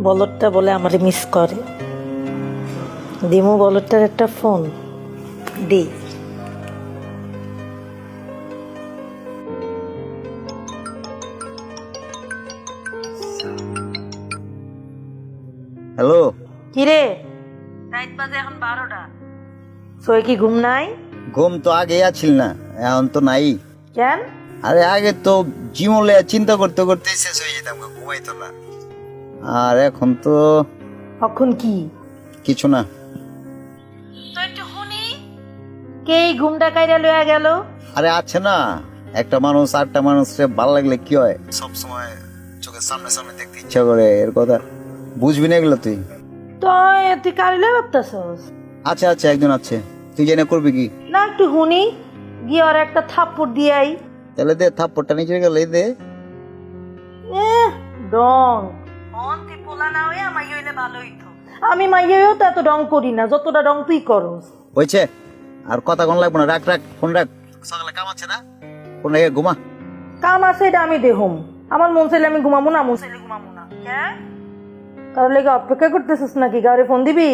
বলদটা বলে আমারে মিস করে। দিমু বলদটার একটা ফোন দি। হ্যালো। কিরে রাত বাজে এখন 12টা, সোয়ে কি ঘুম নাই? ঘুম তো আগে আছিল না, এখন তো নাই। কেন? আরে আগে তো জীবনে চিন্তা করতে করতে শেষ হয়ে যেতাম, ঘুমাইতো না। আর এখন তো এখন কি? কিছু না। তো একটু শুনি, কে এই ঘুমটা কাইরা লইয়া গেল? আরে আছে না, একটা মানুষ আটটা মানুষের ভালো লাগলে কি হয়, সব সময় চোখের সামনে সামনে দেখতে ইচ্ছা করে, এর কথা বুঝবি না এগুলো তুই। তুই কারিলে ভাবতেছস? আচ্ছা আচ্ছা, একজন আছে, তুই জেনে করবি কি? না একটু শুনি, গিয়ে ওর একটা থাপ্পড় দিয়ে আই। তাহলে দে থাপ্পড়টা নিচে গেলে দে। ডং তুই পোলা না হয়ে মাই হইলে ভালো হইতো। আমি মাই হইও তো এত ডং করি না যতটা ডং তুই করস। হয়েছে, আর কথা কোন লাগবে না, রাখ রাখ ফোন রাখ, সকালে কাম আছে না, ফোন রেখে ঘুমা। কাম আছে এটা আমি দেহুম, আমার মন চাইলে আমি ঘুমাবো না, মন চাইলে ঘুমাবো না। কারোর লেগে অপেক্ষা করতেছিস নাকি? গাড়ি ফোন দিবি?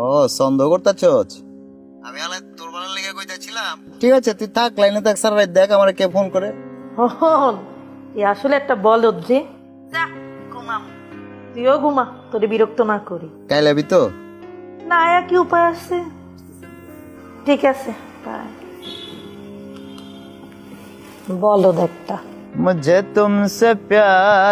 ও সন্দেহ করতেছস? আমি আলে তোর বেলার লেগে কইতাছিলাম। ঠিক আছে তুই থাক, লাইনে থাক, সারা রাত দেখ আমার কে ফোন করে। এ আসলে একটা বলদ যে। যা ঘুমাম, তুইও ঘুমা, তোরে বিরক্ত না করি। কাইলে আবি তো? না আয়া কি উপায় আছে? ঠিক আছে বাই। বলদ একটা। मुझे तुमसे प्यार